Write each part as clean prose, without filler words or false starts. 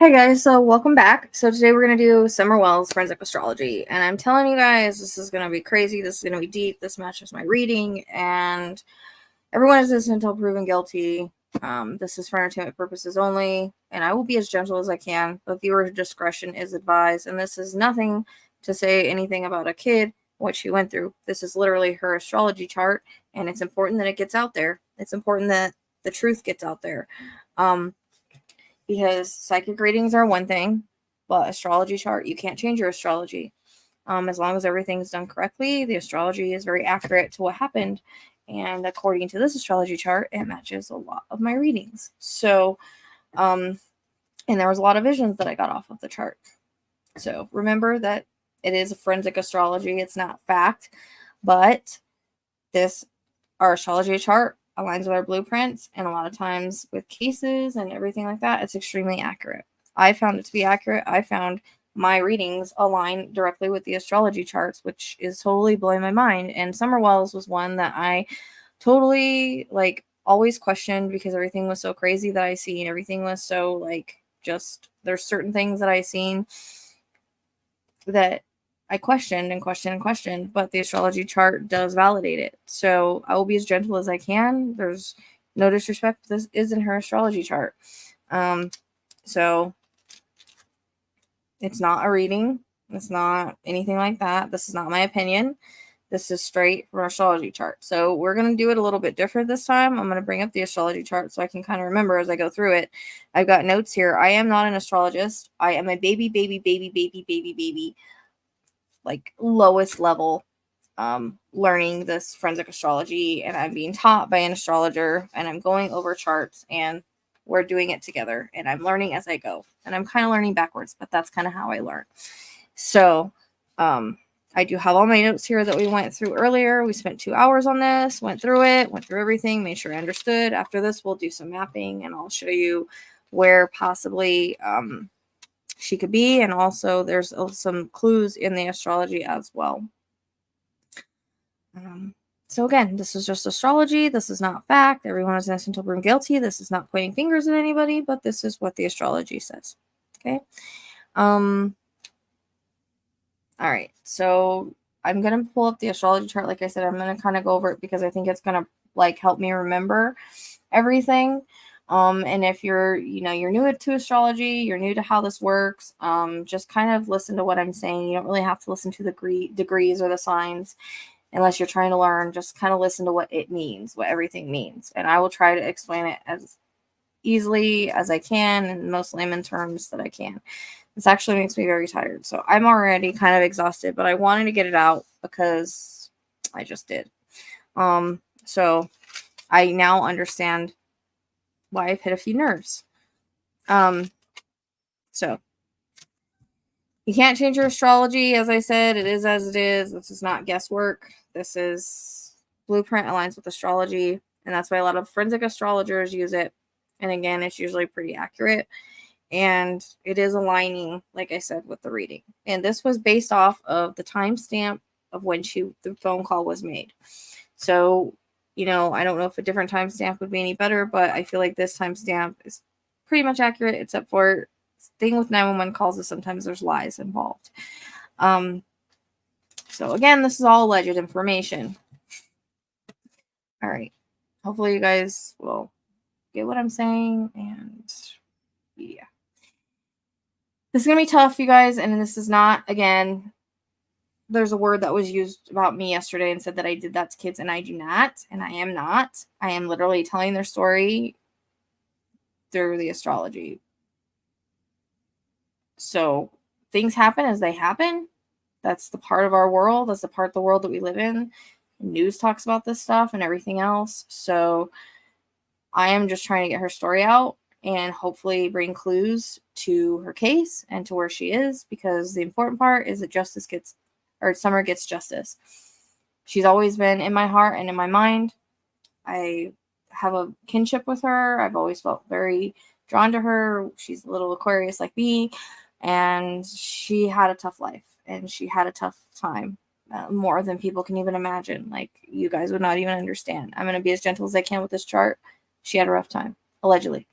Hey guys, so welcome back. So today we're going to do Summer Wells Forensic Astrology, and I'm telling you guys, this is going to be crazy, this is going to be deep, this matches my reading, and everyone is innocent until proven guilty. This is for entertainment purposes only, and I will be as gentle as I can, but viewer discretion is advised, and this is nothing to say anything about a kid, what she went through. This is literally her astrology chart, and it's important that it gets out there. It's important that the truth gets out there. Because psychic readings are one thing, but astrology chart, you can't change your astrology. As long as everything's done correctly, the astrology is very accurate to what happened. And according to this astrology chart, it matches a lot of my readings. So, and there was a lot of visions that I got off of the chart. So remember that it is a forensic astrology. It's not fact, but our astrology chart aligns with our blueprints, and a lot of times with cases and everything like that, it's extremely accurate. I found it to be accurate. I found my readings align directly with the astrology charts, which is totally blowing my mind. And Summer Wells was one that I totally always questioned because everything was so crazy that I seen. Everything was so just there's certain things that I seen that I questioned and questioned and questioned, but the astrology chart does validate it. So I will be as gentle as I can. There's no disrespect. This isn't her astrology chart. So it's not a reading. It's not anything like that. This is not my opinion. This is straight from our astrology chart. So we're going to do it a little bit different this time. I'm going to bring up the astrology chart so I can kind of remember as I go through it. I've got notes here. I am not an astrologist. I am a baby, lowest level learning this forensic astrology, and I'm being taught by an astrologer, and I'm going over charts, and we're doing it together, and I'm learning as I go, and I'm kind of learning backwards, but that's kind of how I learn. So I do have all my notes here that we went through earlier. We spent 2 hours on this, went through everything, made sure I understood. After this, we'll do some mapping, and I'll show you where possibly she could be, and also there's some clues in the astrology as well. So again, this is just astrology. This is not fact. Everyone is innocent until proven guilty. This is not pointing fingers at anybody, but this is what the astrology says. Okay. All right. So I'm gonna pull up the astrology chart. Like I said, I'm gonna kind of go over it because I think it's gonna help me remember everything. And if you're new to astrology, you're new to how this works, just kind of listen to what I'm saying. You don't really have to listen to the degrees or the signs unless you're trying to learn. Just kind of listen to what it means, what everything means. And I will try to explain it as easily as I can in the most layman terms that I can. This actually makes me very tired. So I'm already kind of exhausted, but I wanted to get it out because I just did. So I now understand why I've hit a few nerves. So you can't change your astrology. As I said, it is as it is. This is not guesswork. This is blueprint aligns with astrology. And that's why a lot of forensic astrologers use it. And again, it's usually pretty accurate. And it is aligning, like I said, with the reading. And this was based off of the timestamp of when the phone call was made. So, I don't know if a different timestamp would be any better, but I feel like this timestamp is pretty much accurate, except for thing with 911 calls is sometimes there's lies involved. So again, this is all alleged information. All right. Hopefully you guys will get what I'm saying, and yeah. This is going to be tough, you guys, and this is not, again, there's a word that was used about me yesterday and said that I did that to kids, and I do not, and I am not. I am literally telling their story through the astrology. So things happen as they happen. That's the part of our world. That's the part of the world that we live in. News talks about this stuff and everything else. So I am just trying to get her story out and hopefully bring clues to her case and to where she is, because the important part is that Summer gets justice. She's always been in my heart and in my mind. I have a kinship with her. I've always felt very drawn to her. She's a little Aquarius like me, and she had a tough life and she had a tough time, more than people can even imagine. Like, you guys would not even understand. I'm going to be as gentle as I can with this chart. She had a rough time, allegedly.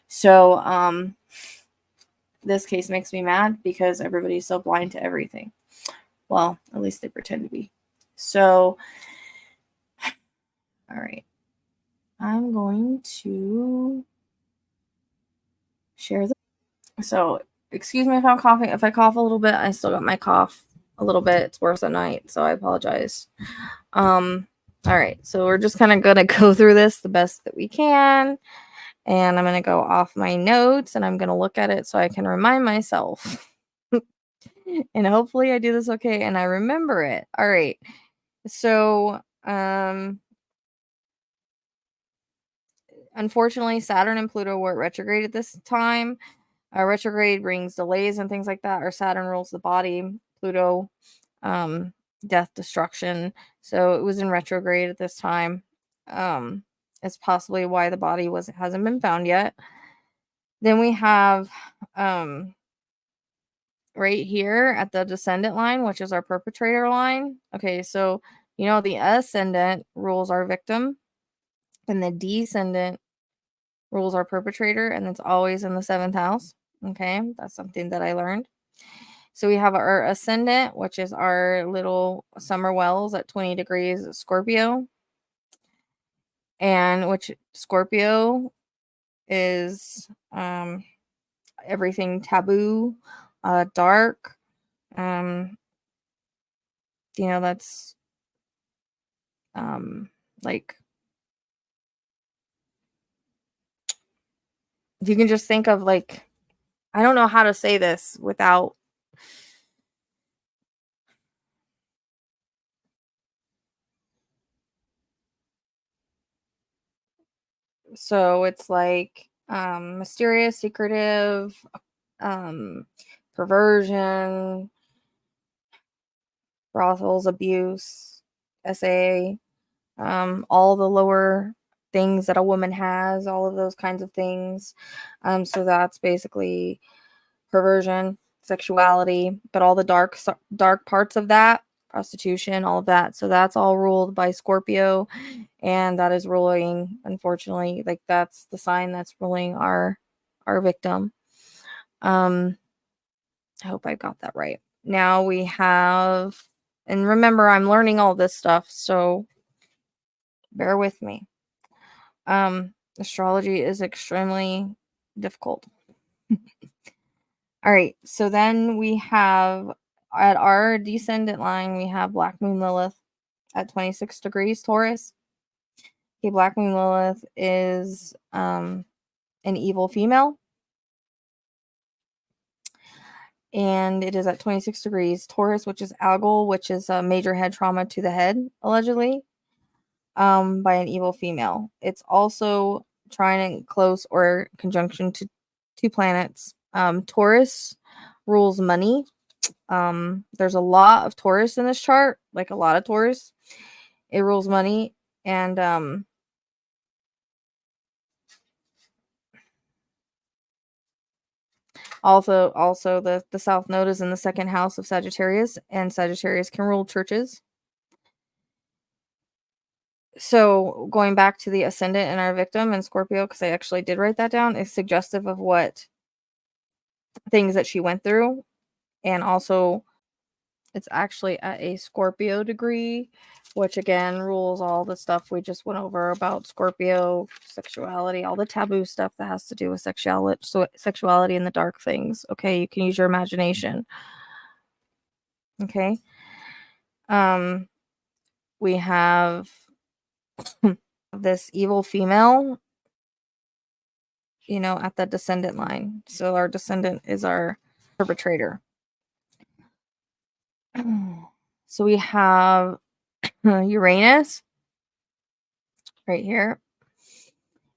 So this case makes me mad because everybody's so blind to everything. Well, at least they pretend to be. So, all right. I'm going to share this. So, excuse me if I'm coughing. If I cough a little bit, I still got my cough a little bit. It's worse at night, so I apologize. All right. So, we're just kind of going to go through this the best that we can. And I'm going to go off my notes and I'm going to look at it so I can remind myself. And hopefully I do this okay and I remember it. All right. So, unfortunately, Saturn and Pluto were retrograde at this time. Retrograde brings delays and things like that. Or Saturn rules the body. Pluto, death, destruction. So it was in retrograde at this time. It's possibly why the body hasn't been found yet. Then we have right here at the descendant line, which is our perpetrator line. Okay, so the ascendant rules our victim, and the descendant rules our perpetrator, and it's always in the 7th house. Okay, that's something that I learned. So we have our ascendant, which is our little summer wells at 20 degrees Scorpio, and which Scorpio is everything taboo, dark. That's like, if you can just think of, like, I don't know how to say this without, so it's like mysterious, secretive, perversion, brothels, abuse, SA, all the lower things that a woman has, all of those kinds of things. So that's basically perversion, sexuality, but all the dark parts of that, prostitution, all of that. So that's all ruled by Scorpio, and that is ruling, unfortunately, like, that's the sign that's ruling our victim. I hope I got that right. Now we have, and remember, I'm learning all this stuff, so bear with me. Astrology is extremely difficult. All right, so then we have, at our descendant line, we have Black Moon Lilith at 26 degrees Taurus. Okay, Black Moon Lilith is an evil female, and it is at 26 degrees Taurus, which is algal, which is a major head trauma to the head, allegedly, by an evil female. It's also trine close or conjunction to two planets. Taurus rules money. There's a lot of Taurus in this chart, like a lot of Taurus. It rules money, and also the South Node is in the 2nd house of Sagittarius, and Sagittarius can rule churches. So going back to the ascendant and our victim and Scorpio, because I actually did write that down, is suggestive of what things that she went through. And also, it's actually at a Scorpio degree, which again rules all the stuff we just went over about Scorpio, sexuality, all the taboo stuff that has to do with sexuality and the dark things. Okay, you can use your imagination. Okay. We have this evil female, at the descendant line. So our descendant is our perpetrator. So we have Uranus right here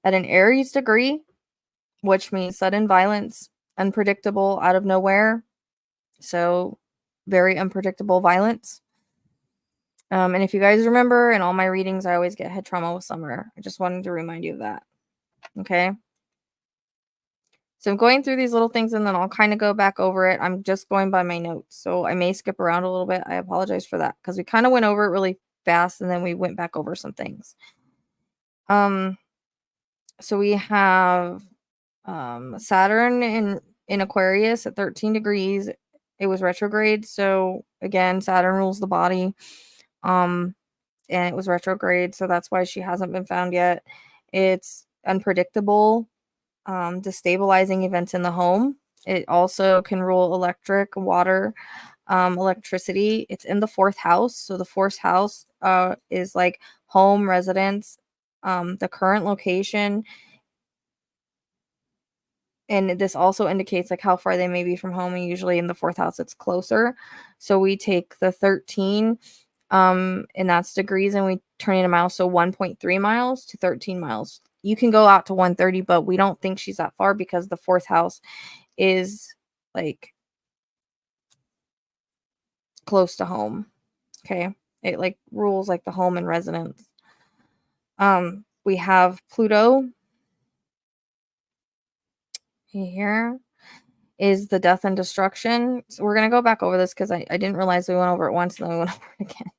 at an Aries degree, which means sudden violence, unpredictable, out of nowhere. So very unpredictable violence. And if you guys remember, in all my readings, I always get head trauma with summer. I just wanted to remind you of that. Okay. So I'm going through these little things and then I'll kind of go back over it. I'm just going by my notes, so I may skip around a little bit. I apologize for that because we kind of went over it really fast and then we went back over some things. So we have Saturn in Aquarius at 13 degrees. It was retrograde. So again, Saturn rules the body. And it was retrograde. So that's why she hasn't been found yet. It's unpredictable, destabilizing events in the home. It also can rule electric, water, electricity. It's in the 4th house. So the 4th house is like home, residence, the current location. And this also indicates like how far they may be from home. And usually in the 4th house, it's closer. So we take the 13, and that's degrees, and we turn it into miles. So 1.3 miles to 13 miles. You can go out to 130, but we don't think she's that far because the 4th house is like close to home. Okay. It like rules like the home and residence. We have Pluto here is the death and destruction. So we're going to go back over this because I didn't realize we went over it once and then we went over it again.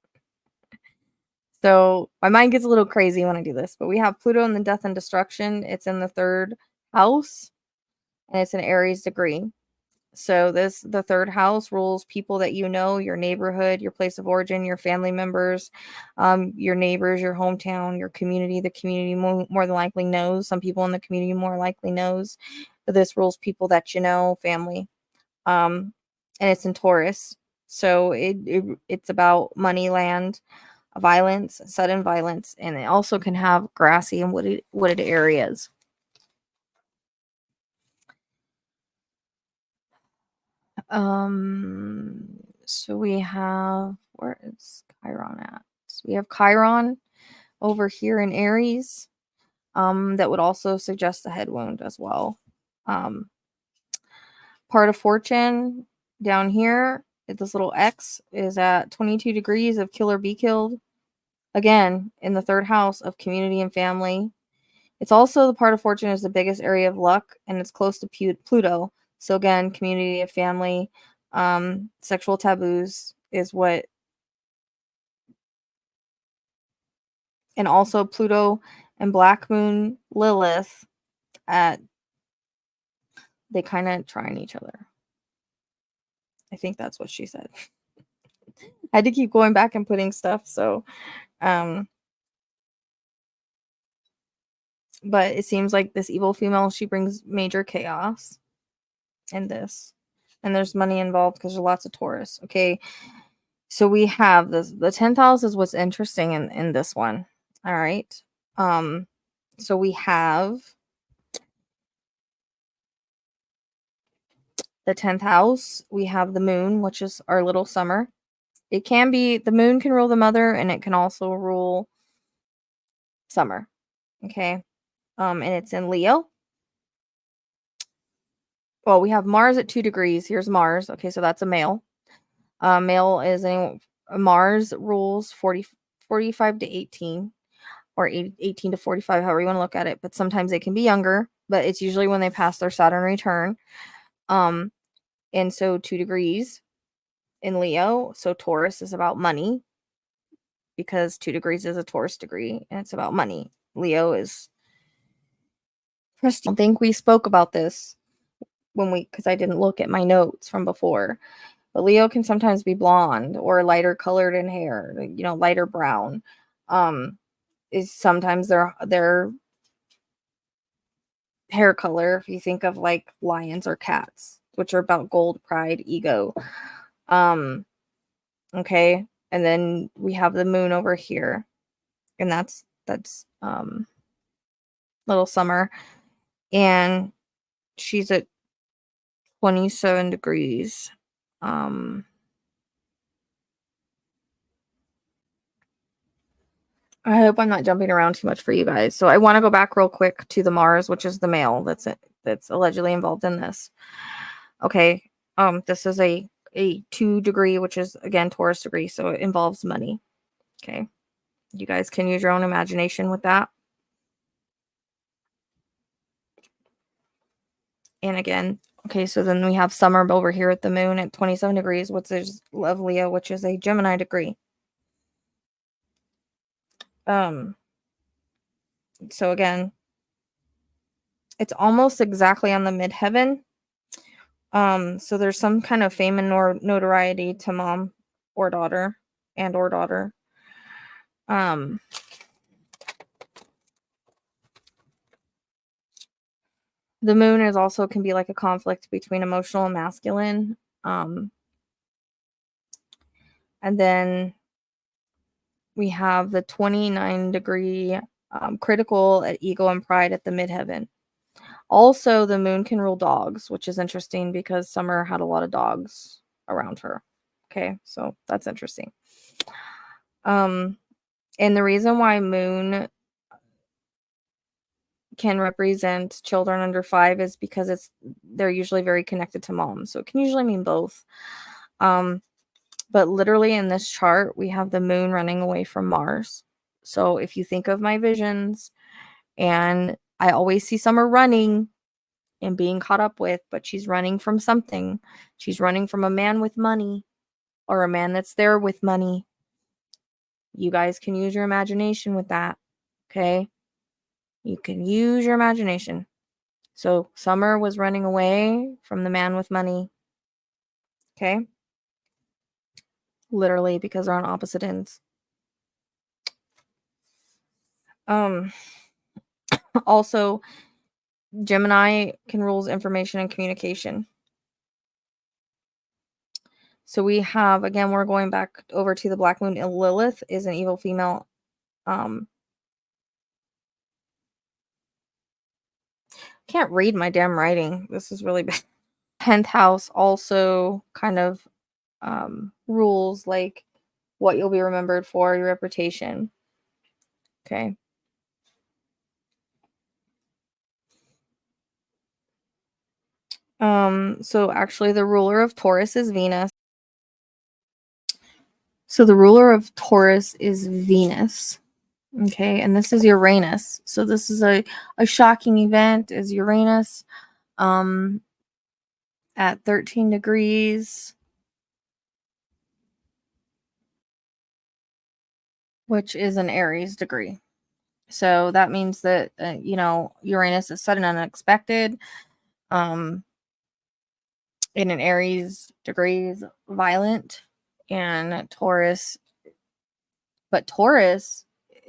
So my mind gets a little crazy when I do this, but we have Pluto in the death and destruction. It's in the 3rd house and it's an Aries degree. So the 3rd house rules people that you know, your neighborhood, your place of origin, your family members, your neighbors, your hometown, your community. The community more than likely knows. Some people in the community more likely knows. But this rules people that you know, family. And it's in Taurus. So it's about money, land, violence, sudden violence, and it also can have grassy and wooded areas. So we have, where is Chiron at? So we have Chiron over here in Aries. That would also suggest the head wound as well. Part of fortune down here, this little X is at 22 degrees of kill or be killed. Again, in the 3rd house of community and family. It's also the part of fortune is the biggest area of luck, and it's close to Pluto. So again, community and family, sexual taboos is what, and also Pluto and Black Moon Lilith they kind of trine each other. I think that's what she said. I had to keep going back and putting stuff. So, but it seems like this evil female, she brings major chaos in this. And there's money involved because there's lots of Taurus. Okay. So we have this, the 10th house is what's interesting in this one. All right. So we have the 10th house. We have the moon, which is our little summer. It can be, the moon can rule the mother and it can also rule summer. Okay. And it's in Leo. Well, we have Mars at 2 degrees. Here's Mars. Okay, so that's a male. Male is Mars rules 45 to 18 or 18 to 45, however you want to look at it. But sometimes they can be younger, but it's usually when they pass their Saturn return. And so 2 degrees in Leo. So Taurus is about money because 2 degrees is a Taurus degree and it's about money. Leo is prestige. I don't think we spoke about this because I didn't look at my notes from before. But Leo can sometimes be blonde or lighter colored in hair, lighter brown. Is sometimes their hair color, if you think of like lions or cats, which are about gold, pride, ego. Okay. And then we have the moon over here. And that's little summer. And she's at 27 degrees. I hope I'm not jumping around too much for you guys. So I want to go back real quick to the Mars, which is the male that's allegedly involved in this. Okay. This is a 2 degree, which is again Taurus degree, so it involves money. Okay. You guys can use your own imagination with that. And again, okay, so then we have summer over here at the moon at 27 degrees, which is of Leo, which is a Gemini degree. So again, it's almost exactly on the midheaven, So there's some kind of fame and notoriety to mom or daughter or daughter. The moon is also can be like a conflict between emotional and masculine. And then we have the 29-degree critical at ego and pride at the midheaven. Also, the moon can rule dogs, which is interesting because Summer had a lot of dogs around her. Okay, so that's interesting. And the reason why moon can represent children under 5 is because they're usually very connected to mom. So it can usually mean both. But literally in this chart, we have the moon running away from Mars. So if you think of my visions, and I always see Summer running and being caught up with, but she's running from something. She's running from a man with money or a man that's there with money. You guys can use your imagination with that. Okay? You can use your imagination. So Summer was running away from the man with money. Okay? Literally, because they're on opposite ends. Also, Gemini can rule information and communication. So we have, again, we're going back over to the Black Moon. Lilith is an evil female. Can't read my damn writing. This is really bad. 10th house also kind of rules like what you'll be remembered for, your reputation. Okay. So actually the ruler of Taurus is Venus. So the ruler of Taurus is Venus. Okay, and this is Uranus. So this is a shocking event is Uranus at 13 degrees, which is an Aries degree. So that means that Uranus is sudden and unexpected. In an Aries degrees violent, and Taurus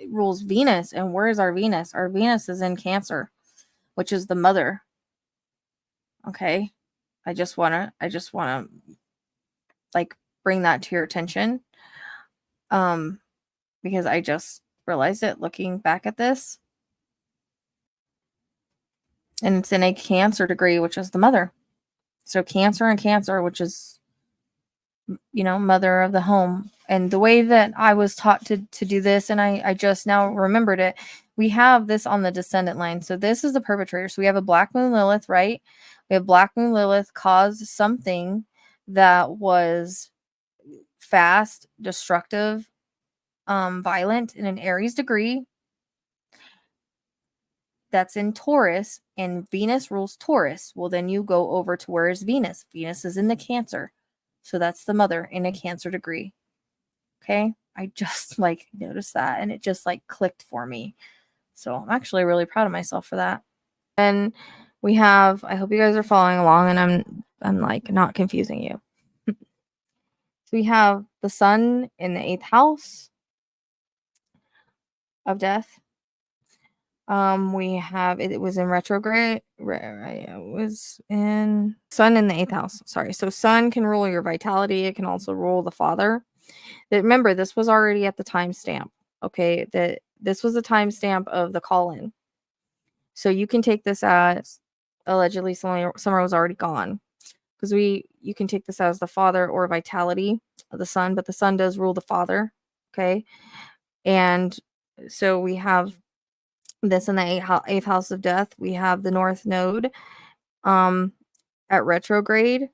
rules Venus. And where is our Venus? Our Venus is in Cancer, which is the mother. Okay. I just want to like bring that to your attention. Because I just realized it looking back at this. And it's in a Cancer degree, which is the mother. So Cancer and Cancer, which is, mother of the home. And the way that I was taught to do this, and I just now remembered it, we have this on the descendant line. So this is the perpetrator. So we have a Black Moon Lilith, right? We have Black Moon Lilith caused something that was fast, destructive, violent in an Aries degree. That's in Taurus, and Venus rules Taurus. Well, then you go over to where is Venus? Venus is in the Cancer. So that's the mother in a Cancer degree. Okay? I just noticed that, and it just clicked for me. So I'm actually really proud of myself for that. And we have, I hope you guys are following along and I'm not confusing you. So we have the sun in the 8th house of death. We have it was in retrograde. It was in sun in the 8th house. Sorry. So sun can rule your vitality. It can also rule the father. Remember, this was already at the timestamp. Okay, that this was the timestamp of the call-in. So you can take this as allegedly Summer was already gone, because you can take this as the father or vitality of the sun, but the sun does rule the father. Okay, and so we have this in the 8th house of death. We have the North Node at retrograde,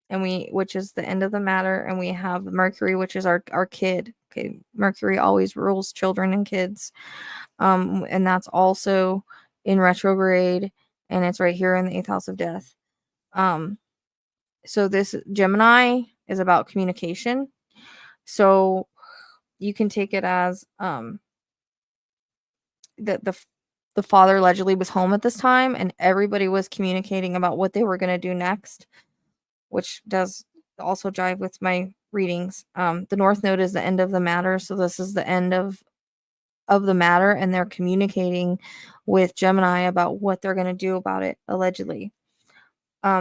and which is the end of the matter, and we have Mercury, which is our kid. Okay, Mercury always rules children and kids, and that's also in retrograde, and it's right here in the 8th house of death. So this Gemini is about communication. So you can take it as that the father allegedly was home at this time, and everybody was communicating about what they were going to do next. which does also jive with my readings. The North Node is the end of the matter, so this is the end of the matter, and they're communicating with Gemini about what they're going to do about it, allegedly.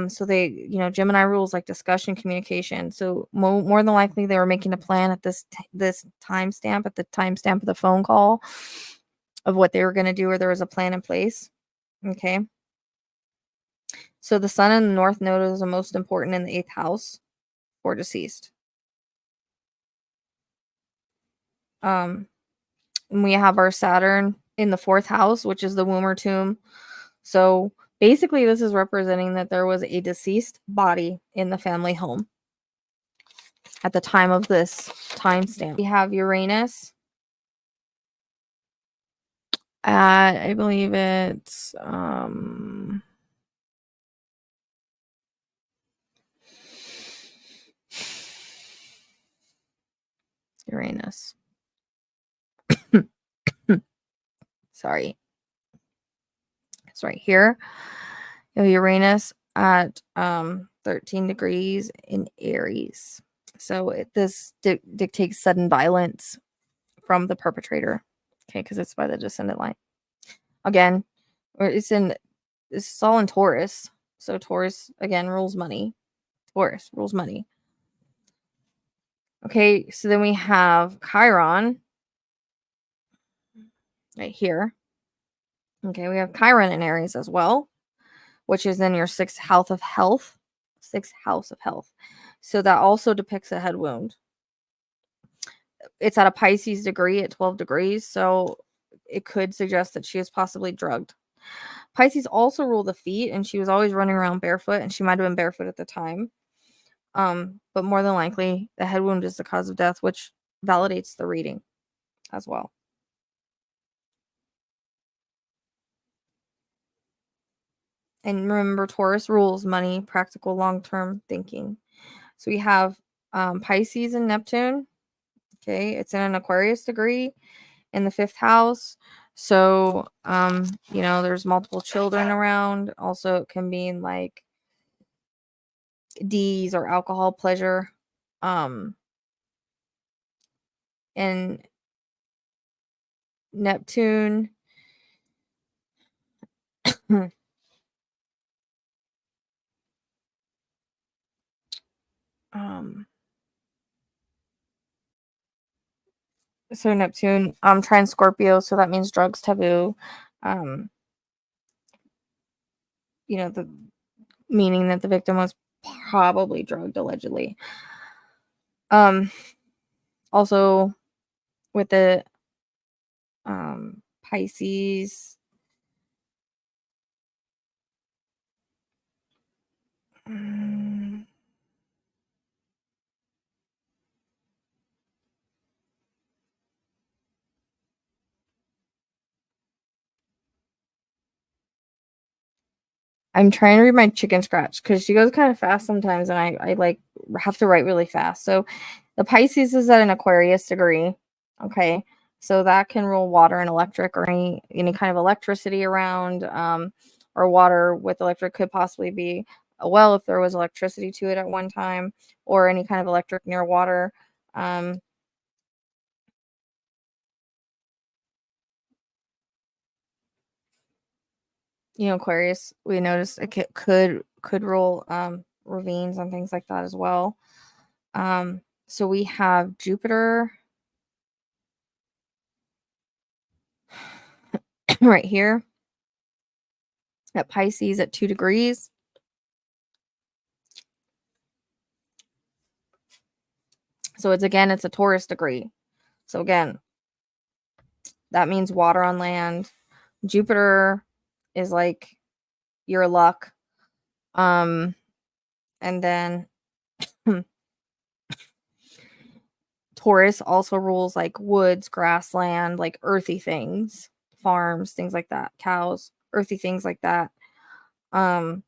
So they, Gemini rules like discussion, communication. So more than likely they were making a plan at this timestamp, at the timestamp of the phone call, of what they were going to do, or there was a plan in place. Okay. So the sun in the North Node is the most important in the 8th house for deceased. And we have our Saturn in the 4th house, which is the womb or tomb. So basically, this is representing that there was a deceased body in the family home at the time of this timestamp. We have Uranus at, I believe it's Uranus. Sorry. It's right here. Uranus at 13 degrees in Aries. So this dictates sudden violence from the perpetrator. Okay, because it's by the descendant line. Again, it's all in Taurus. So Taurus, again, rules money. Taurus rules money. Okay, so then we have Chiron right here. Okay, we have Chiron in Aries as well, which is in your 6th house of health. 6th house of health. So that also depicts a head wound. It's at a Pisces degree at 12 degrees, so it could suggest that she is possibly drugged. Pisces also rule the feet, and she was always running around barefoot, and she might have been barefoot at the time. But more than likely, the head wound is the cause of death, which validates the reading as well. And remember, Taurus rules money, practical, long-term thinking. So we have Pisces and Neptune. Okay, it's in an Aquarius degree in the 5th house. So, there's multiple children around. Also, it can mean like D's or alcohol pleasure. And Neptune. So Neptune, trine Scorpio, so that means drugs taboo. The meaning that the victim was probably drugged, allegedly. Also with the Pisces, I'm trying to read my chicken scratch because she goes kind of fast sometimes, and I like have to write really fast. So the Pisces is at an Aquarius degree. Okay. So that can rule water and electric, or any kind of electricity around, or water with electric could possibly be a well if there was electricity to it at one time, or any kind of electric near water. Aquarius, we noticed it could rule ravines and things like that as well. So we have Jupiter right here at Pisces at 2 degrees. So it's a Taurus degree. So again, that means water on land. Jupiter is like your luck. And then Taurus also rules like woods, grassland, like earthy things, farms, things like that, cows, earthy things like that. And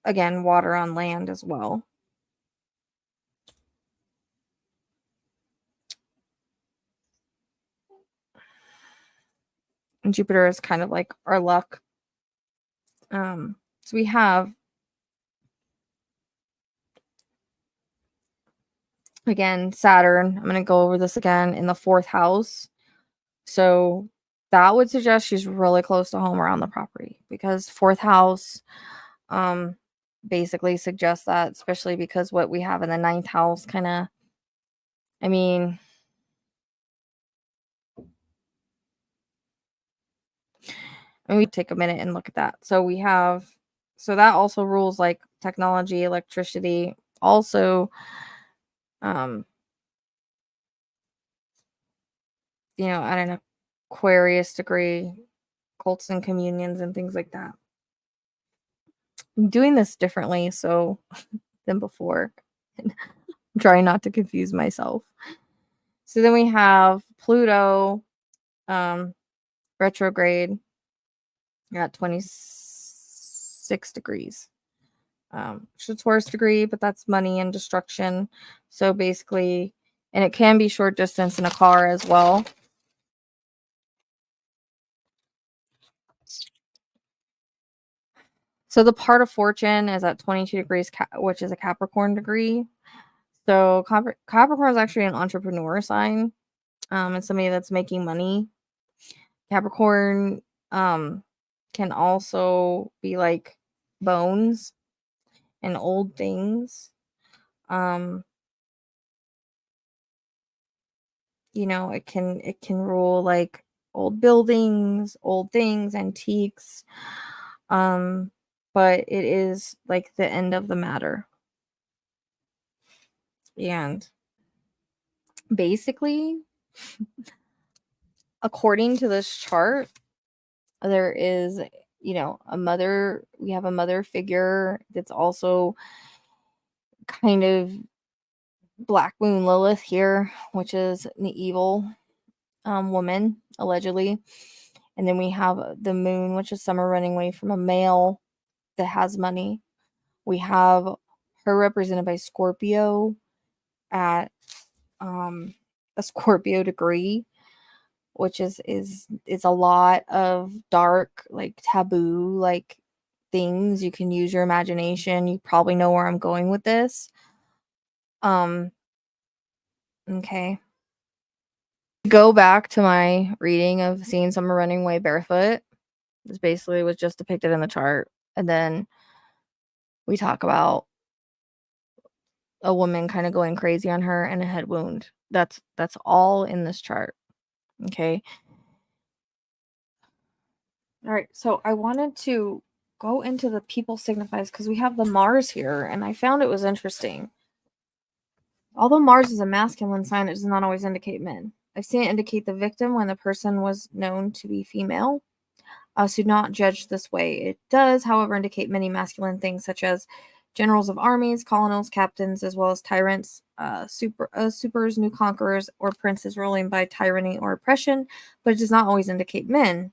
again, water on land as well. And Jupiter is kind of like our luck. So we have, again, Saturn. I'm going to go over this again in the 4th house. So that would suggest she's really close to home around the property, because 4th house basically suggests that, especially because what we have in the 9th house kind of, I mean, and we take a minute and look at that. So we have, so that also rules like technology, electricity, also, at an Aquarius degree, cults and communions and things like that. I'm doing this differently than before. I'm trying not to confuse myself. So then we have Pluto, retrograde at 26 degrees. It's a Taurus degree, but that's money and destruction. So basically, and it can be short distance in a car as well. So the part of fortune is at 22 degrees, which is a Capricorn degree. So Capricorn is actually an entrepreneur sign, and somebody that's making money. Capricorn can also be like bones and old things. It can rule like old buildings, old things, antiques. But it is like the end of the matter. And basically, according to this chart, there is, we have a mother figure that's also kind of Black Moon Lilith here, which is an evil woman, allegedly. And then we have the moon, which is summer running away from a male that has money. We have her represented by Scorpio at a Scorpio degree, which is a lot of dark, like taboo, like things. You can use your imagination. You probably know where I'm going with this. Okay. Go back to my reading of seeing someone running away barefoot. This basically was just depicted in the chart. And then we talk about a woman kind of going crazy on her and a head wound. That's all in this chart. Okay. All right. So I wanted to go into the people signifies because we have the Mars here, and I found it was interesting. Although Mars is a masculine sign, it does not always indicate men. I've seen it indicate the victim when the person was known to be female. So do not judge this way. It does, however, indicate many masculine things, such as generals of armies, colonels, captains, as well as tyrants, supers, new conquerors, or princes ruling by tyranny or oppression, but it does not always indicate men.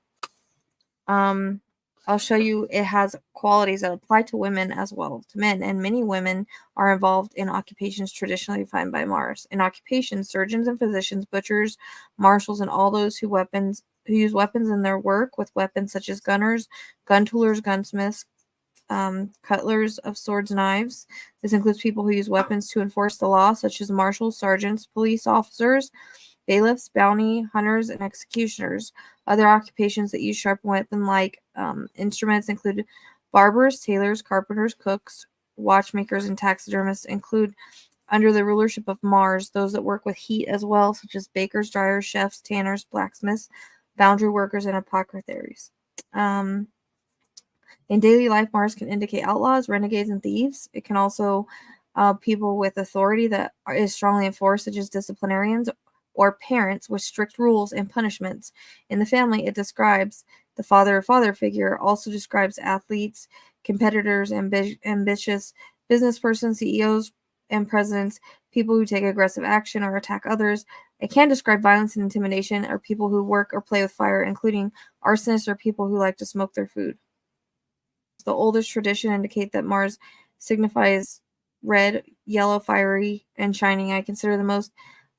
I'll show you it has qualities that apply to women as well to men, and many women are involved in occupations traditionally defined by Mars. In occupations, surgeons and physicians, butchers, marshals, and all those who use weapons in their work with weapons such as gunners, gun toolers, gunsmiths, cutlers of swords, knives. This includes people who use weapons to enforce the law, such as marshals, sergeants, police officers, bailiffs, bounty hunters, and executioners. Other occupations that use sharp weapon-like instruments include barbers, tailors, carpenters, cooks, watchmakers, and taxidermists. Include under the rulership of Mars those that work with heat as well, such as bakers, dryers, chefs, tanners, blacksmiths, boundary workers, and apothecaries. In daily life, Mars can indicate outlaws, renegades, and thieves. It can also people with authority that is strongly enforced, such as disciplinarians, or parents with strict rules and punishments. In the family, it describes the father or father figure, also describes athletes, competitors, ambitious business persons, CEOs, and presidents, people who take aggressive action or attack others. It can describe violence and intimidation, or people who work or play with fire, including arsonists or people who like to smoke their food. The oldest tradition indicate that Mars signifies red, yellow, fiery, and shining. I consider the most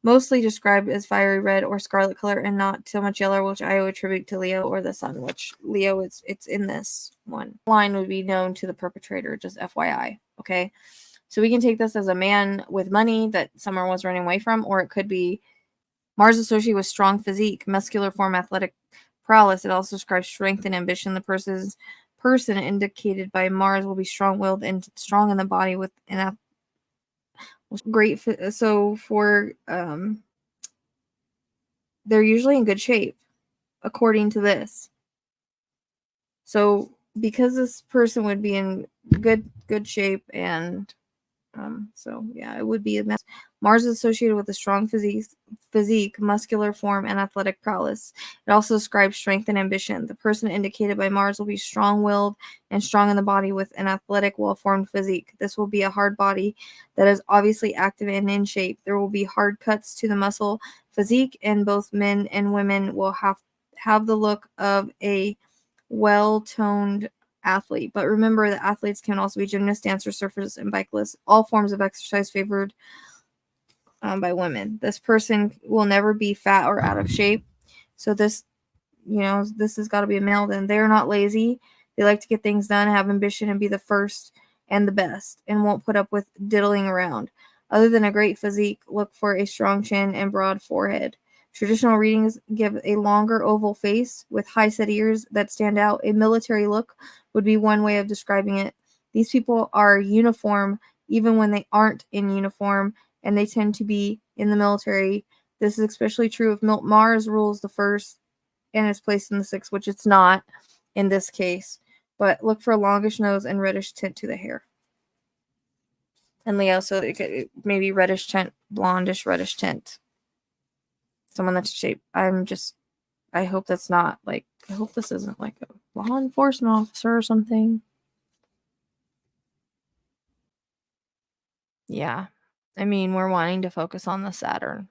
mostly described as fiery red or scarlet color and not so much yellow, which I would attribute to Leo or the sun, which Leo it's in this one. Line would be known to the perpetrator, just FYI. Okay. So we can take this as a man with money that someone was running away from, or it could be Mars associated with strong physique, muscular form, athletic prowess. It also describes strength and ambition. The person indicated by Mars will be strong-willed and strong in the body with an great. So for they're usually in good shape, according to this. So because this person would be in good shape and so yeah, it would be a mess. Mars is associated with a strong physique, muscular form, and athletic prowess. It also describes strength and ambition. The person indicated by Mars will be strong-willed and strong in the body with an athletic, well-formed physique. This will be a hard body that is obviously active and in shape. There will be hard cuts to the muscle physique, and both men and women will have the look of a well-toned athlete. But remember that athletes can also be gymnasts, dancers, surfers, and bicyclists, all forms of exercise favored by women. This person will never be fat or out of shape. So this has got to be a male. Then they're not lazy. They like to get things done, have ambition, and be the first and the best, and won't put up with diddling around. Other than a great physique, look for a strong chin and broad forehead. Traditional readings give a longer oval face with high-set ears that stand out. A military look would be one way of describing it. These people are uniform even when they aren't in uniform, and they tend to be in the military. This is especially true if Mars rules the first and is placed in the sixth, which it's not in this case. But look for a longish nose and reddish tint to the hair. And Leo, so it could maybe reddish tint, blondish reddish tint. Someone that's shaped. I hope that's not like, I hope this isn't like a law enforcement officer or something. Yeah. I mean, we're wanting to focus on the Saturn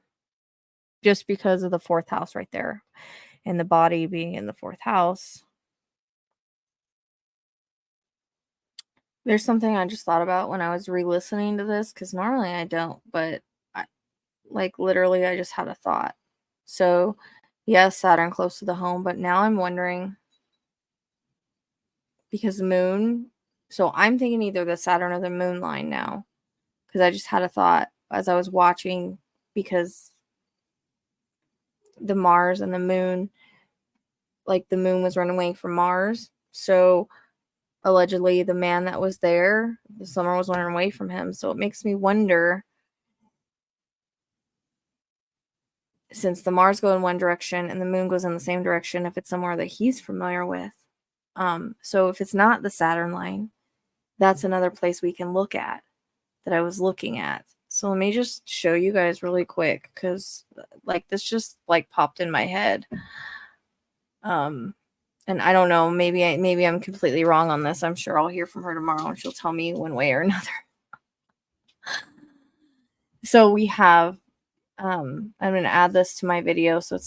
just because of the fourth house right there and the body being in the fourth house. There's something I just thought about when I was re-listening to this, because normally I don't, but literally I just had a thought. So yes, Saturn close to the home, but now I'm wondering, because the moon, so I'm thinking either the Saturn or the moon line now, because I just had a thought as I was watching, because the Mars and the moon, like the moon was running away from Mars, so allegedly the man that was there, the summer was running away from him. So it makes me wonder, since the Mars go in one direction and the moon goes in the same direction, if it's somewhere that he's familiar with. So if it's not the Saturn line, that's another place we can look at that I was looking at. So let me just show you guys really quick, because like this just like popped in my head. And I don't know, maybe I'm completely wrong on this. I'm sure I'll hear from her tomorrow and she'll tell me one way or another. So we have, I'm going to add this to my video, so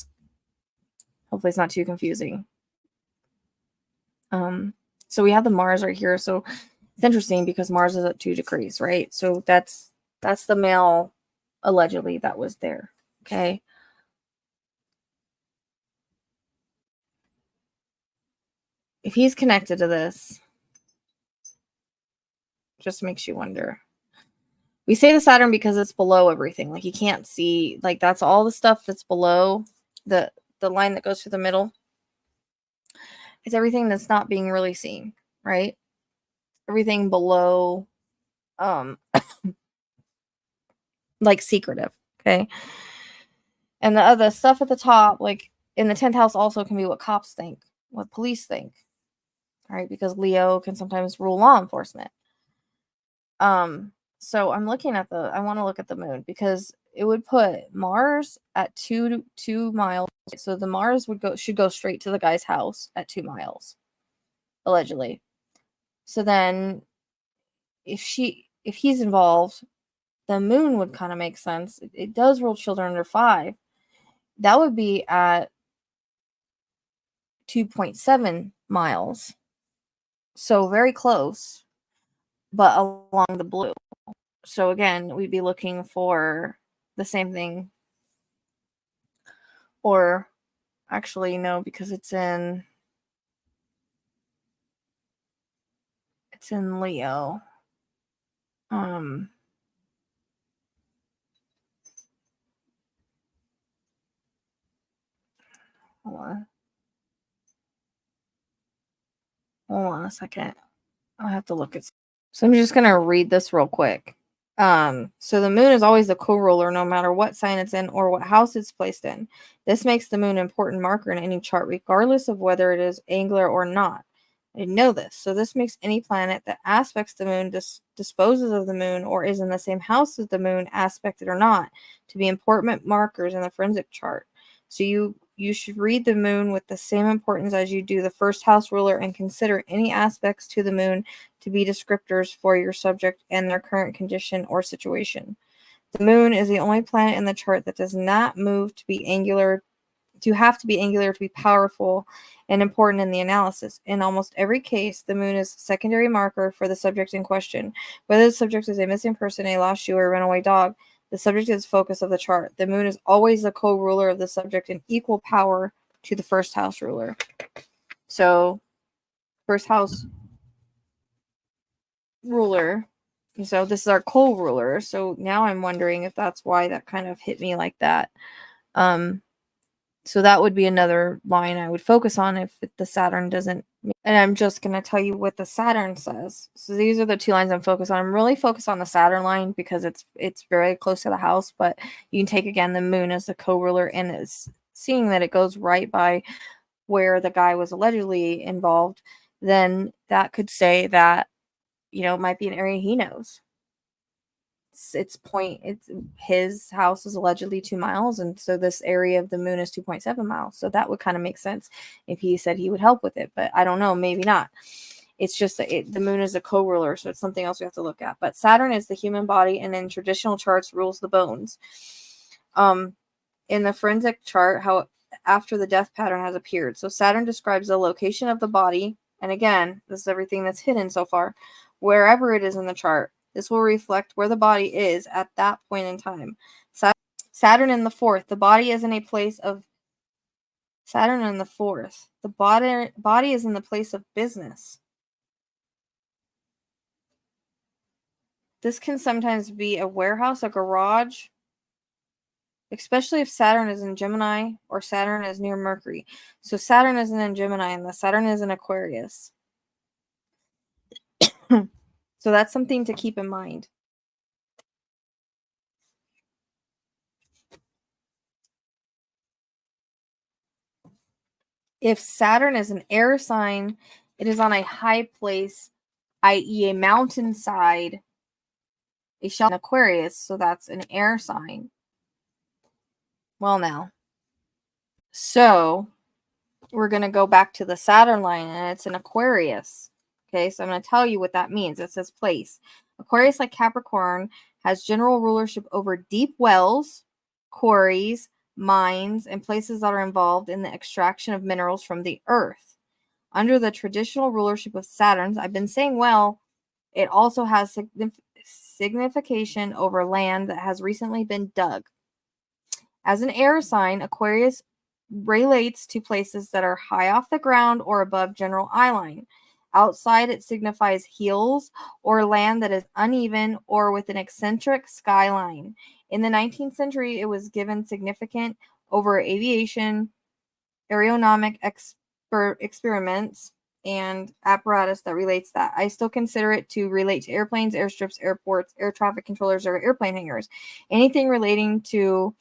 hopefully it's not too confusing. So we have the Mars right here. So it's interesting because Mars is at 2 degrees, right? So that's the male allegedly that was there. Okay. If he's connected to this, just makes you wonder. We say the Saturn because it's below everything. Like you can't see, like that's all the stuff that's below the line that goes through the middle. It's everything that's not being really seen, right? Everything below, like secretive. Okay. And the other stuff at the top, like in the 10th house, also can be what cops think, what police think, right? Because Leo can sometimes rule law enforcement. So I'm looking at I want to look at the moon, because it would put Mars at 2 miles. So the Mars should go straight to the guy's house at 2 miles, allegedly. So then if he's involved, the moon would kind of make sense. It does rule children under 5. That would be at 2.7 miles. So very close, but along the blue. So again, we'd be looking for the same thing Or actually, no, because it's in Leo. Hold on. Hold on a second. I'll have to look at. So I'm just gonna read this real quick. So the moon is always the co-ruler no matter what sign it's in or what house it's placed in. This makes the moon an important marker in any chart, regardless of whether it is angular or not. I didn't know this. So this makes any planet that aspects the moon, disposes of the moon, or is in the same house as the moon, aspected or not, to be important markers in the forensic chart. So you should read the moon with the same importance as you do the first house ruler and consider any aspects to the moon to be descriptors for your subject and their current condition or situation. The moon is the only planet in the chart that does not move to be angular, to have to be angular to be powerful and important in the analysis. In almost every case, the moon is a secondary marker for the subject in question. Whether the subject is a missing person, a lost shoe, or a runaway dog, the subject is the focus of the chart. The moon is always the co-ruler of the subject in equal power to the first house ruler. So, first house ruler. So this is our co-ruler. So now I'm wondering if that's why that kind of hit me like that. So that would be another line I would focus on if the Saturn doesn't. And I'm just going to tell you what the Saturn says. So these are the two lines I'm focused on. I'm really focused on the Saturn line because it's very close to the house, but you can take again the moon as the co-ruler, and it's seeing that it goes right by where the guy was allegedly involved, then that could say that, it might be an area he knows. It's his house is allegedly 2 miles, and so this area of the moon is 2.7 miles. So that would kind of make sense if he said he would help with it, but I don't know, maybe not. It's just that the moon is a co-ruler, so it's something else we have to look at. But Saturn is the human body, and in traditional charts rules the bones. In the forensic chart, how after the death pattern has appeared. So Saturn describes the location of the body, and again, this is everything that's hidden so far, wherever it is in the chart. This will reflect where the body is at that point in time. Saturn in the fourth. The body is in a place of Saturn in the fourth. The body is in the place of business. This can sometimes be a warehouse, a garage, especially if Saturn is in Gemini or Saturn is near Mercury. So Saturn isn't in Gemini and the Saturn is in Aquarius. So that's something to keep in mind. If Saturn is an air sign, it is on a high place, i.e. a mountainside, a shell in Aquarius, so that's an air sign. Well, now. So we're going to go back to the Saturn line, and it's an Aquarius. Okay, so I'm going to tell you what that means. It says place. Aquarius, like Capricorn, has general rulership over deep wells, quarries, mines, and places that are involved in the extraction of minerals from the earth. Under the traditional rulership of Saturn, I've been saying, well, it also has signification over land that has recently been dug. As an air sign, Aquarius relates to places that are high off the ground or above general eye line. Outside, it signifies hills or land that is uneven or with an eccentric skyline. In the 19th century, it was given significant over aviation, aeronomic experiments, and apparatus that relates that. I still consider it to relate to airplanes, airstrips, airports, air traffic controllers, or airplane hangars. Anything relating to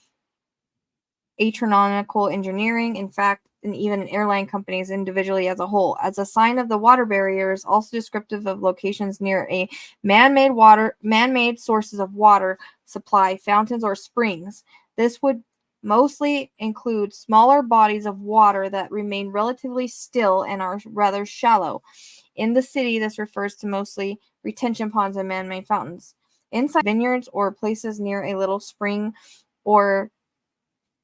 astronomical engineering, in fact, and even airline companies individually as a whole. As a sign of the water barrier is also descriptive of locations near a man-made sources of water supply, fountains or springs. This would mostly include smaller bodies of water that remain relatively still and are rather shallow. In the city, this refers to mostly retention ponds and man-made fountains. Inside vineyards or places near a little spring or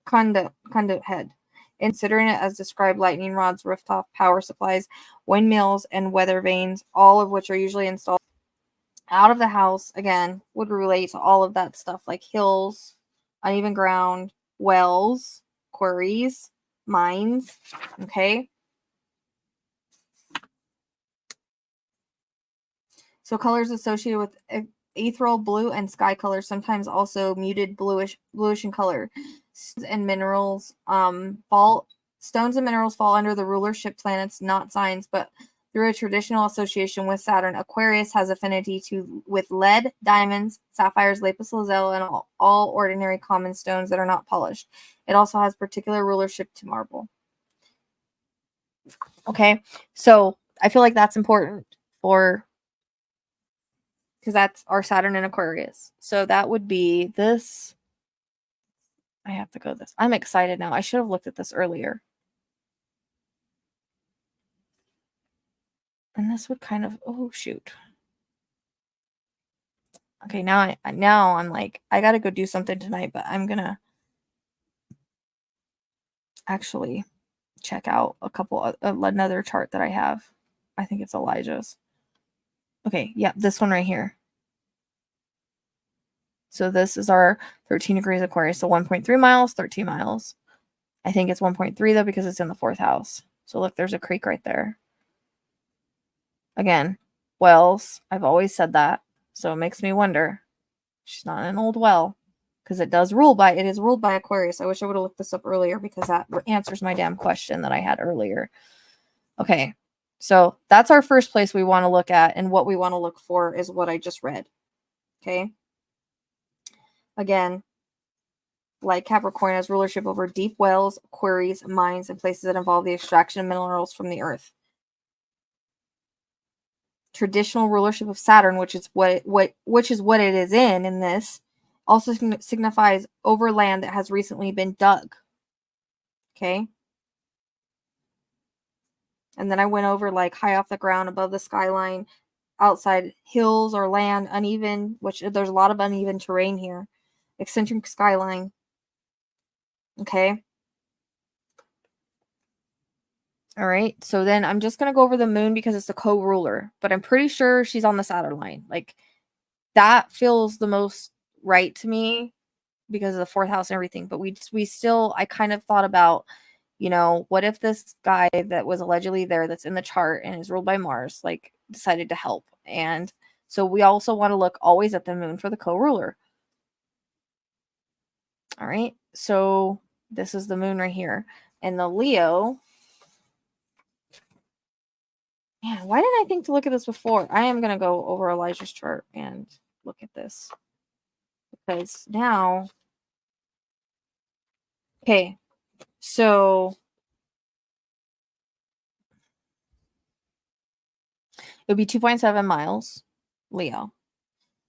conduit head. Considering it as described lightning rods, rooftop power supplies, windmills, and weather vanes, all of which are usually installed out of the house, again, would relate to all of that stuff like hills, uneven ground, wells, queries, minds. Okay. So colors associated with ethereal blue and sky colors, sometimes also muted bluish in color. Stones and minerals fall under the rulership planets, not signs, but through a traditional association with Saturn. Aquarius has affinity with lead, diamonds, sapphires, lapis lazuli, and all ordinary common stones that are not polished. It also has particular rulership to marble. Okay, so I feel like that's important because that's our Saturn in Aquarius. So that would be this. I have to go this. I'm excited now. I should have looked at this earlier. And this would kind of, oh shoot. Okay, now I'm like, I gotta go do something tonight, but I'm gonna actually check out another chart that I have. I think it's Elijah's. Okay, yeah, this one right here. So this is our 13 degrees Aquarius. So 1.3 miles, 13 miles. I think it's 1.3 though because it's in the 4th house. So look, there's a creek right there. Again, wells. I've always said that. So it makes me wonder. She's not an old well because it is ruled by Aquarius. I wish I would have looked this up earlier because that answers my damn question that I had earlier. Okay. So that's our first place we want to look at, and what we want to look for is what I just read. Okay. Again, like Capricorn has rulership over deep wells, quarries, mines, and places that involve the extraction of minerals from the earth. Traditional rulership of Saturn, which is what it is in this, also signifies over land that has recently been dug. Okay. And then I went over like high off the ground, above the skyline, outside hills or land, uneven, which there's a lot of uneven terrain here. Eccentric skyline. Okay. All right. So then I'm just going to go over the moon because it's the co-ruler, but I'm pretty sure she's on the Saturn line. Like that feels the most right to me because of the 4th house and everything. But we still, I kind of thought about, what if this guy that was allegedly there that's in the chart and is ruled by Mars, like decided to help. And so we also want to look always at the moon for the co-ruler. All right. So this is the moon right here. And the Leo. Man, why didn't I think to look at this before? I am going to go over Elijah's chart and look at this. Because now. Okay. So. It would be 2.7 miles, Leo.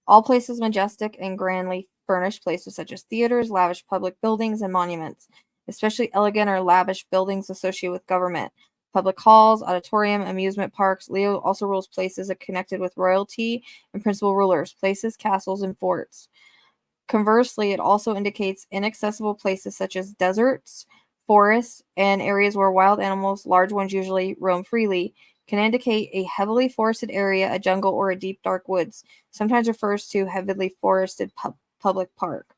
All places majestic and grandly furnished places such as theaters, lavish public buildings, and monuments, especially elegant or lavish buildings associated with government, public halls, auditorium, amusement parks. Leo also rules places connected with royalty and principal rulers, places, castles, and forts. Conversely, it also indicates inaccessible places such as deserts, forests, and areas where wild animals, large ones usually, roam freely. Can indicate a heavily forested area, a jungle, or a deep dark woods. Sometimes refers to heavily forested public park.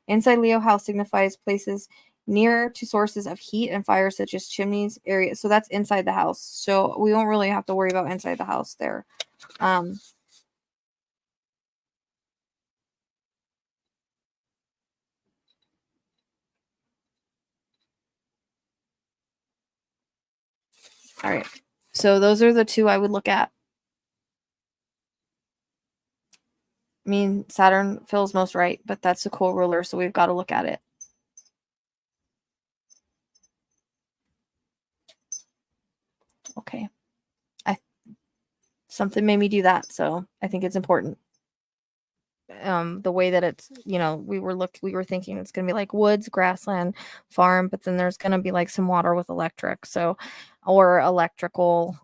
Inside Leo house signifies places near to sources of heat and fire such as chimneys, areas. So that's inside the house. So we won't really have to worry about inside the house there. All right. So those are the two I would look at. I mean, Saturn feels most right, but that's a cool ruler, so we've got to look at it. Okay. Something made me do that, so I think it's important. The way that it's, we were thinking it's going to be like woods, grassland, farm, but then there's going to be like some water with electric, or electrical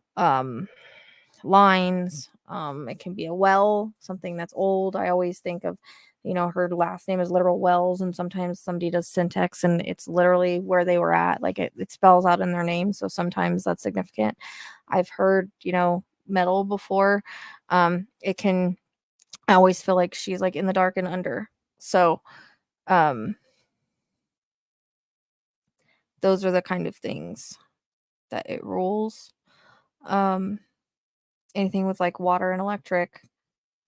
lines. It can be a well, something that's old. I always think of, her last name is literal wells, and sometimes somebody does syntax and it's literally where they were at, like it spells out in their name, so sometimes that's significant. I've heard, metal before. It can, I always feel like she's like in the dark and under. So those are the kind of things that it rules. Anything with like water and electric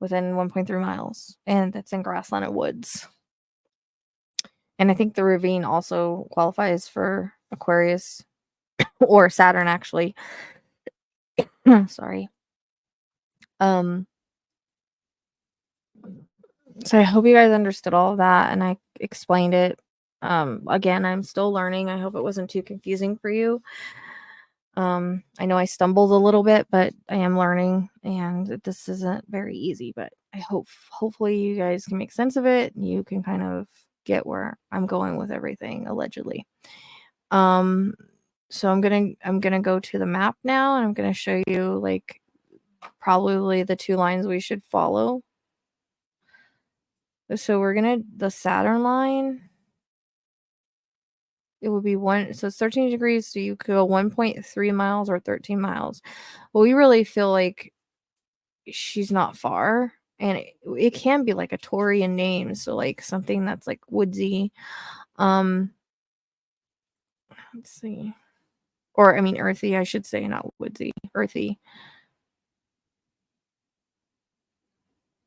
within 1.3 miles, and that's in grassland and woods. And I think the ravine also qualifies for Aquarius or Saturn, actually. Sorry. So I hope you guys understood all of that and I explained it. Again, I'm still learning. I hope it wasn't too confusing for you. I know I stumbled a little bit, but I am learning and this isn't very easy, but I hopefully you guys can make sense of it. You can kind of get where I'm going with everything, allegedly. So I'm gonna go to the map now and I'm gonna show you like probably the 2 lines we should follow. So we're gonna the Saturn line. It would be so it's 13 degrees, so you could go 1.3 miles or 13 miles. Well, we really feel like she's not far, and it can be like a Taurian name, so like something that's like woodsy. Let's see. Or I mean earthy, I should say, not woodsy, earthy.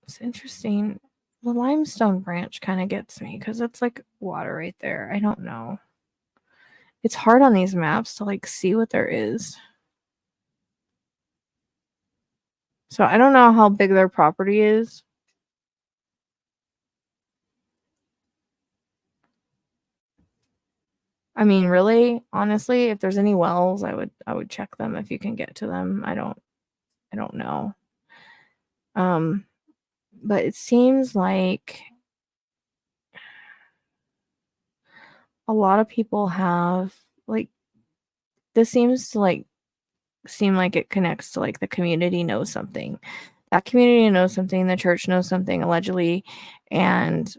It's interesting. The limestone branch kind of gets me because it's like water right there. I don't know. It's hard on these maps to like see what there is. So I don't know how big their property is. I mean, really, honestly, if there's any wells, I would check them if you can get to them. I don't know. But it seems like a lot of people have like this seems to like seem like it connects to like the community knows something. That community knows something, the church knows something allegedly, and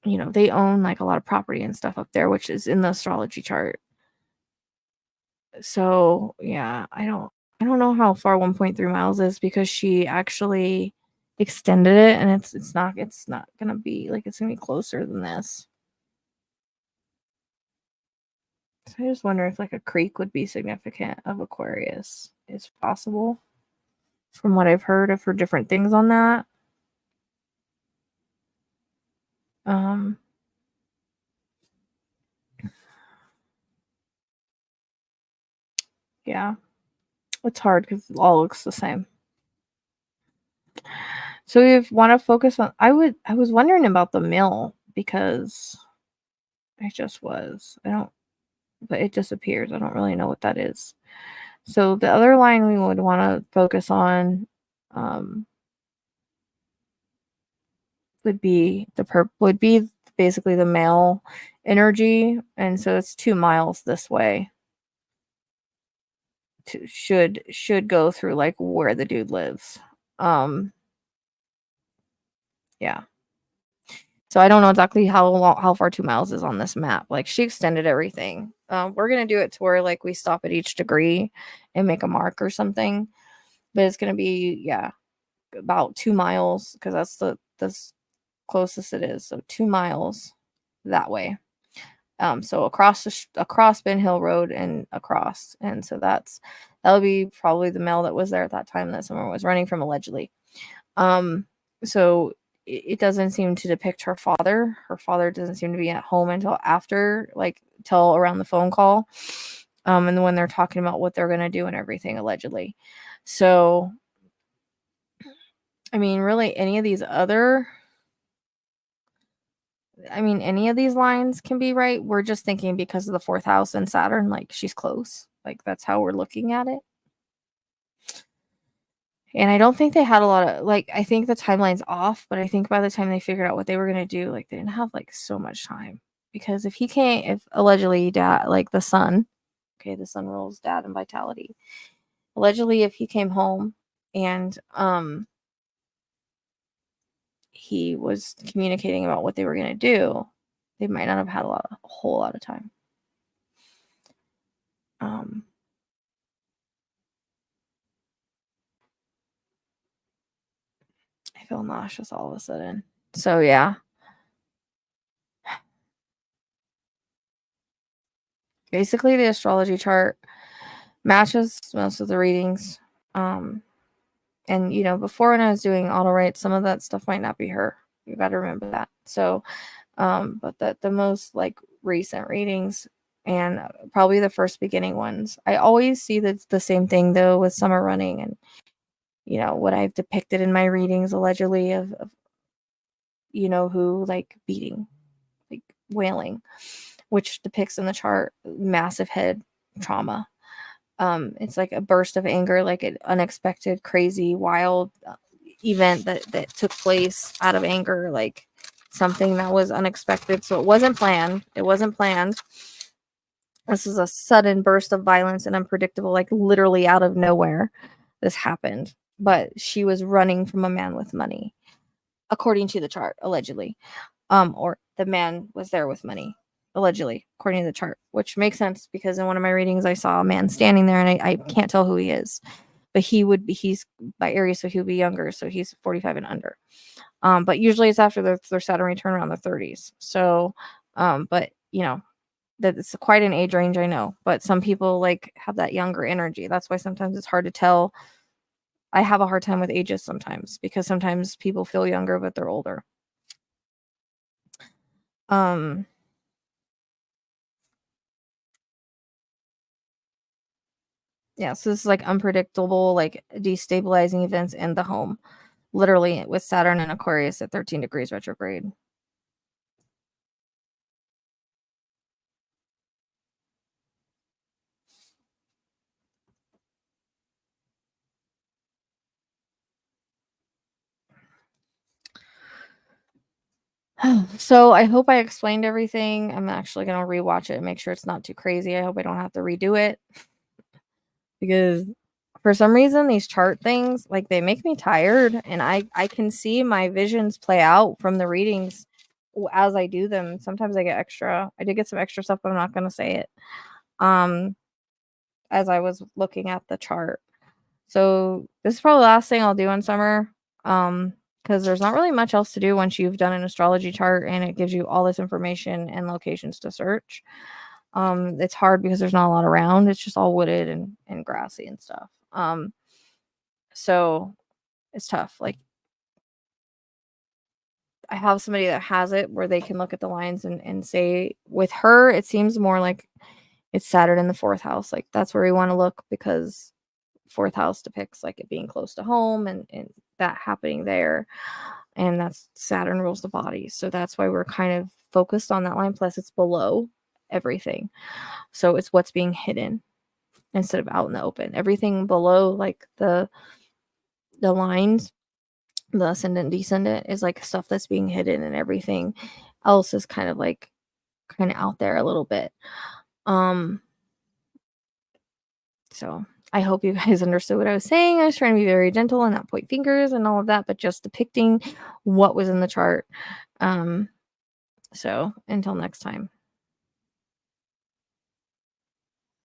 they own like a lot of property and stuff up there, which is in the astrology chart. So yeah, I don't know how far 1.3 miles is because she actually extended it, and it's not gonna be like it's gonna be closer than this. So I just wonder if like a creek would be significant of Aquarius. It's possible. From what I've heard different things on that. Um yeah. It's hard because it all looks the same. So we want to focus on. I was wondering about the mill because I just was. I don't, but it disappears. I don't really know what that is. So the other line we would want to focus on would be basically the male energy, and so it's 2 miles this way. Should go through like where the dude lives. Yeah. So I don't know exactly how far 2 miles is on this map. Like she extended everything. We're gonna do it to where like we stop at each degree and make a mark or something. But it's gonna be about 2 miles because that's the closest it is. So 2 miles that way. So across Ben Hill Road and across, and so that'll be probably the male that was there at that time that someone was running from allegedly. So it doesn't seem to depict her father. Her father doesn't seem to be at home until after, like, till around the phone call. And when they're talking about what they're going to do and everything, allegedly. So, I mean, really, any of these lines can be right. We're just thinking because of the 4th house and Saturn, like, she's close. Like, that's how we're looking at it. And I don't think they had a lot of, like, I think the timeline's off, but I think by the time they figured out what they were going to do, like, they didn't have, like, so much time. Because if allegedly dad, like, the sun rules dad and vitality. Allegedly, if he came home and, he was communicating about what they were going to do, they might not have had a whole lot of time. I feel nauseous all of a sudden. So, yeah. basically the astrology chart matches most of the readings. And before, when I was doing Autowrites, some of that stuff might not be her. You got to remember that. So, but the most like recent readings and probably the first beginning ones, I always see the same thing though with summer running and what I've depicted in my readings allegedly of who like beating, like wailing, which depicts in the chart massive head trauma. It's like a burst of anger, like an unexpected, crazy, wild event that took place out of anger, like something that was unexpected. So it wasn't planned. This is a sudden burst of violence and unpredictable, like literally out of nowhere. This happened, but she was running from a man with money, according to the chart, allegedly. Or the man was there with money, allegedly, according to the chart, which makes sense because in one of my readings I saw a man standing there and I can't tell who he is, but he's by Aries, so he would be younger, so he's 45 and under. But usually it's after their Saturn return around the 30s. So, but that it's quite an age range, I know, but some people like have that younger energy. That's why sometimes it's hard to tell. I have a hard time with ages sometimes because sometimes people feel younger, but they're older. Yeah, so this is like unpredictable, like destabilizing events in the home, literally with Saturn and Aquarius at 13 degrees retrograde. So I hope I explained everything. I'm actually going to rewatch it and make sure it's not too crazy. I hope I don't have to redo it because for some reason these chart things, like, they make me tired, and I can see my visions play out from the readings as I do them. Sometimes I did get some extra stuff, but I'm not going to say it. As I was looking at the chart. So this is probably the last thing I'll do in summer. Because there's not really much else to do once you've done an astrology chart and it gives you all this information and locations to search. It's hard because there's not a lot around. It's just all wooded and grassy and stuff. So it's tough. Like, I have somebody that has it where they can look at the lines and say, with her, it seems more like it's Saturn in the fourth house. Like, that's where we want to look because fourth house depicts like it being close to home and that happening there, and that's Saturn rules the body, so that's why we're kind of focused on that line. Plus it's below everything, so it's what's being hidden instead of out in the open. Everything below, like the lines, the ascendant descendant, is like stuff that's being hidden, and everything else is kind of out there a little bit. So I hope you guys understood what I was saying. I was trying to be very gentle and not point fingers and all of that, but just depicting what was in the chart. So until next time.